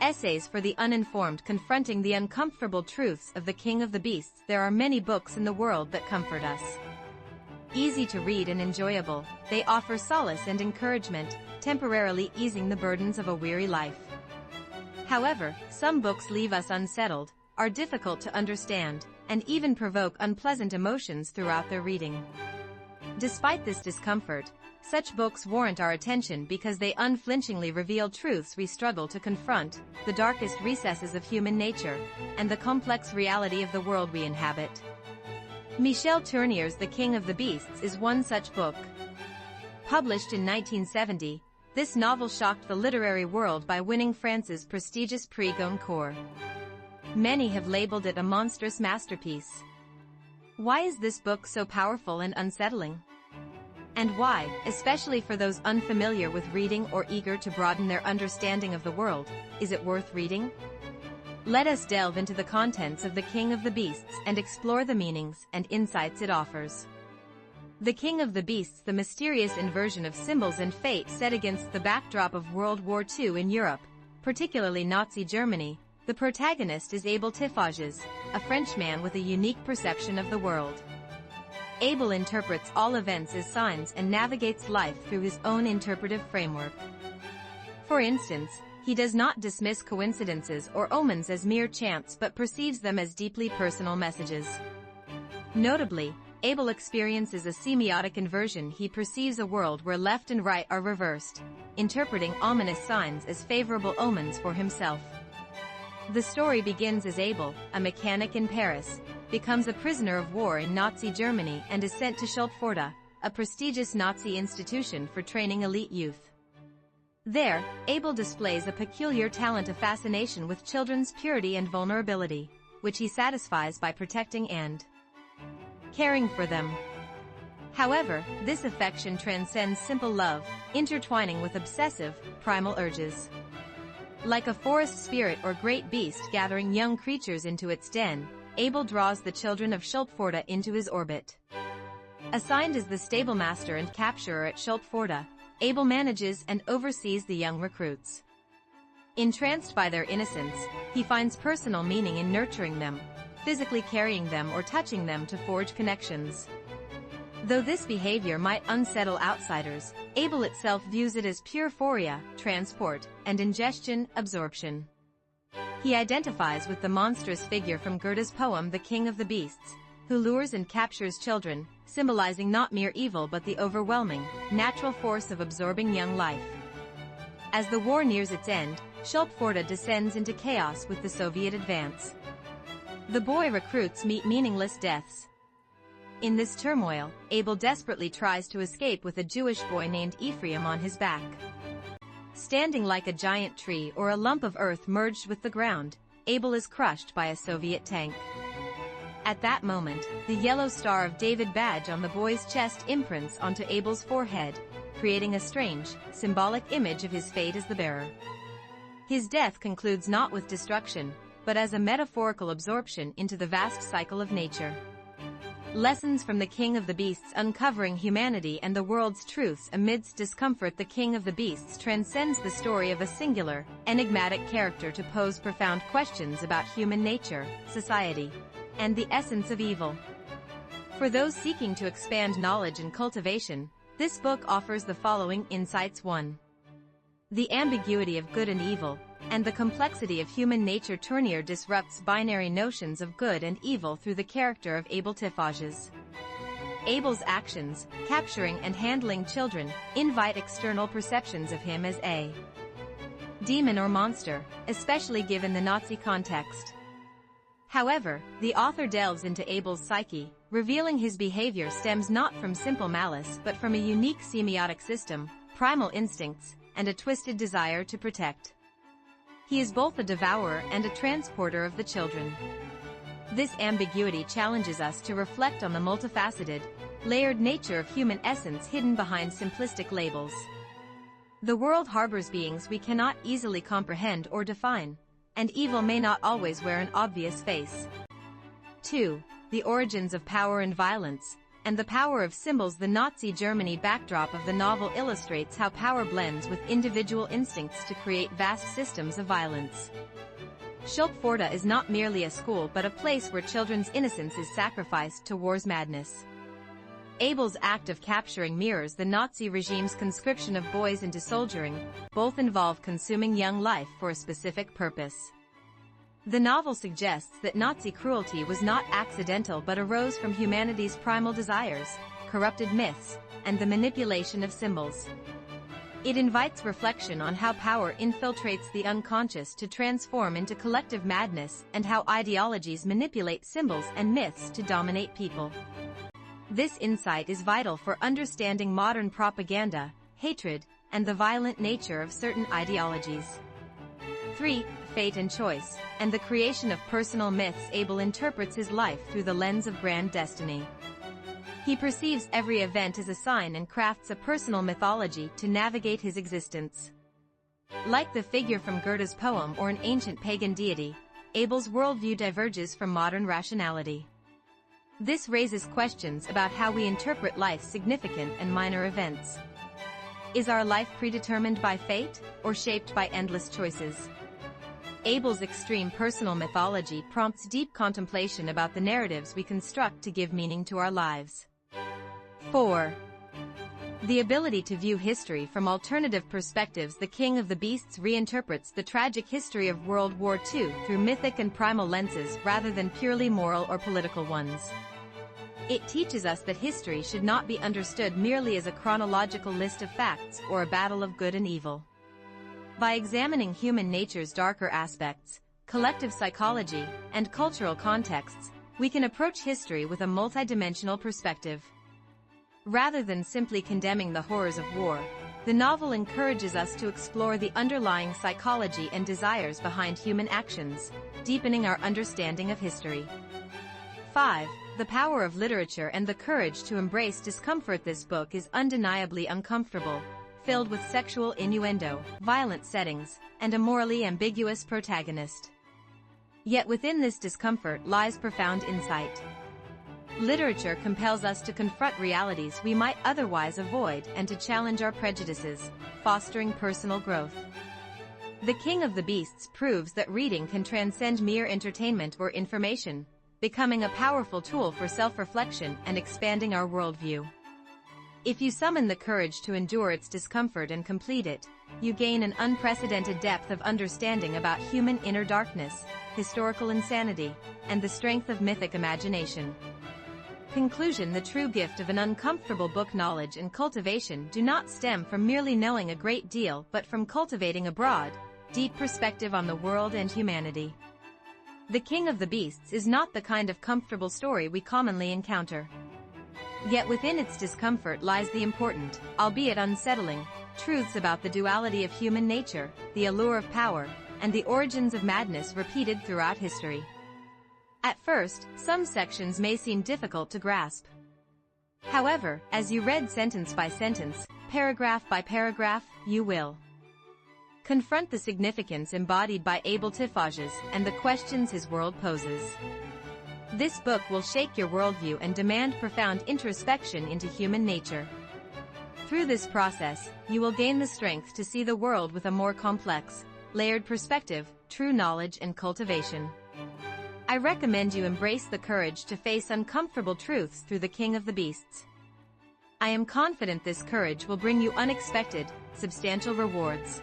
Essays for the Uninformed, confronting the uncomfortable truths of the King of the Beasts. There are many books in the world that comfort us. Easy to read and enjoyable, they offer solace and encouragement, temporarily easing the burdens of a weary life. However, some books leave us unsettled, are difficult to understand, and even provoke unpleasant emotions throughout their reading. Despite this discomfort, such books warrant our attention because they unflinchingly reveal truths we struggle to confront, the darkest recesses of human nature, and the complex reality of the world we inhabit. Michel Tournier's The King of the Beasts is one such book. Published in 1970, this novel shocked the literary world by winning France's prestigious Prix Goncourt. Many have labeled it a monstrous masterpiece. Why is this book so powerful and unsettling? And why, especially for those unfamiliar with reading or eager to broaden their understanding of the world, is it worth reading? Let us delve into the contents of The King of the Beasts and explore the meanings and insights it offers. The King of the Beasts, the mysterious inversion of symbols and fate set against the backdrop of World War II in Europe, particularly Nazi Germany. The protagonist is Abel Tifages, a Frenchman with a unique perception of the world. Abel interprets all events as signs and navigates life through his own interpretive framework. For instance, he does not dismiss coincidences or omens as mere chance but perceives them as deeply personal messages. Notably, Abel experiences a semiotic inversion. He perceives a world where left and right are reversed, interpreting ominous signs as favorable omens for himself. The story begins as Abel, a mechanic in Paris, becomes a prisoner of war in Nazi Germany and is sent to Schultforta, a prestigious Nazi institution for training elite youth. There, Abel displays a peculiar talent of fascination with children's purity and vulnerability, which he satisfies by protecting and caring for them. However, this affection transcends simple love, intertwining with obsessive, primal urges. Like a forest spirit or great beast gathering young creatures into its den, Abel draws the children of Schultforta into his orbit. Assigned as the stablemaster and capturer at Schultforta, Abel manages and oversees the young recruits. Entranced by their innocence, he finds personal meaning in nurturing them, physically carrying them or touching them to forge connections. Though this behavior might unsettle outsiders, Abel itself views it as pure phoria, transport, and ingestion, absorption. He identifies with the monstrous figure from Goethe's poem The King of the Beasts, who lures and captures children, symbolizing not mere evil but the overwhelming, natural force of absorbing young life. As the war nears its end, Schultforta descends into chaos with the Soviet advance. The boy recruits meet meaningless deaths. In this turmoil, Abel desperately tries to escape with a Jewish boy named Ephraim on his back. Standing like a giant tree or a lump of earth merged with the ground, Abel is crushed by a Soviet tank. At that moment, the yellow Star of David badge on the boy's chest imprints onto Abel's forehead, creating a strange, symbolic image of his fate as the bearer. His death concludes not with destruction, but as a metaphorical absorption into the vast cycle of nature. Lessons from The King of the Beasts, uncovering humanity and the world's truths amidst discomfort. The King of the Beasts transcends the story of a singular, enigmatic character to pose profound questions about human nature, society, and the essence of evil. For those seeking to expand knowledge and cultivation, this book offers the following insights. 1. The ambiguity of good and evil, and the complexity of human nature. Tournier disrupts binary notions of good and evil through the character of Abel Tifages. Abel's actions, capturing and handling children, invite external perceptions of him as a demon or monster, especially given the Nazi context. However, the author delves into Abel's psyche, revealing his behavior stems not from simple malice but from a unique semiotic system, primal instincts, and a twisted desire to protect. He is both a devourer and a transporter of the children. This ambiguity challenges us to reflect on the multifaceted, layered nature of human essence hidden behind simplistic labels. The world harbors beings we cannot easily comprehend or define, and evil may not always wear an obvious face. 2. The origins of power and violence. and the power of symbols. The Nazi Germany backdrop of the novel illustrates how power blends with individual instincts to create vast systems of violence. Schulpforta is not merely a school but a place where children's innocence is sacrificed to war's madness. Abel's act of capturing mirrors the Nazi regime's conscription of boys into soldiering. Both involve consuming young life for a specific purpose. The novel suggests that Nazi cruelty was not accidental but arose from humanity's primal desires, corrupted myths, and the manipulation of symbols. It invites reflection on how power infiltrates the unconscious to transform into collective madness and how ideologies manipulate symbols and myths to dominate people. This insight is vital for understanding modern propaganda, hatred, and the violent nature of certain ideologies. 3. Fate and choice, and the creation of personal myths. Abel interprets his life through the lens of grand destiny. He perceives every event as a sign and crafts a personal mythology to navigate his existence. Like the figure from Goethe's poem or an ancient pagan deity, Abel's worldview diverges from modern rationality. This raises questions about how we interpret life's significant and minor events. Is our life predetermined by fate, or shaped by endless choices? Abel's extreme personal mythology prompts deep contemplation about the narratives we construct to give meaning to our lives. 4. The ability to view history from alternative perspectives. The King of the Beasts reinterprets the tragic history of World War II through mythic and primal lenses rather than purely moral or political ones. It teaches us that history should not be understood merely as a chronological list of facts or a battle of good and evil. By examining human nature's darker aspects, collective psychology, and cultural contexts, we can approach history with a multidimensional perspective. Rather than simply condemning the horrors of war, the novel encourages us to explore the underlying psychology and desires behind human actions, deepening our understanding of history. 5. The power of literature and the courage to embrace discomfort. This book is undeniably uncomfortable, filled with sexual innuendo, violent settings, and a morally ambiguous protagonist. Yet within this discomfort lies profound insight. Literature compels us to confront realities we might otherwise avoid and to challenge our prejudices, fostering personal growth. The King of the Beasts proves that reading can transcend mere entertainment or information, becoming a powerful tool for self-reflection and expanding our worldview. If you summon the courage to endure its discomfort and complete it, you gain an unprecedented depth of understanding about human inner darkness, historical insanity, and the strength of mythic imagination. Conclusion: the true gift of an uncomfortable book. Knowledge and cultivation do not stem from merely knowing a great deal but from cultivating a broad, deep perspective on the world and humanity. The King of the Beasts is not the kind of comfortable story we commonly encounter. Yet within its discomfort lies the important, albeit unsettling, truths about the duality of human nature, the allure of power, and the origins of madness repeated throughout history. At first, some sections may seem difficult to grasp. However, as you read sentence by sentence, paragraph by paragraph, you will confront the significance embodied by Abel Tifages and the questions his world poses. This book will shake your worldview and demand profound introspection into human nature. Through this process, you will gain the strength to see the world with a more complex, layered perspective, true knowledge and cultivation. I recommend you embrace the courage to face uncomfortable truths through The King of the Beasts. I am confident this courage will bring you unexpected, substantial rewards.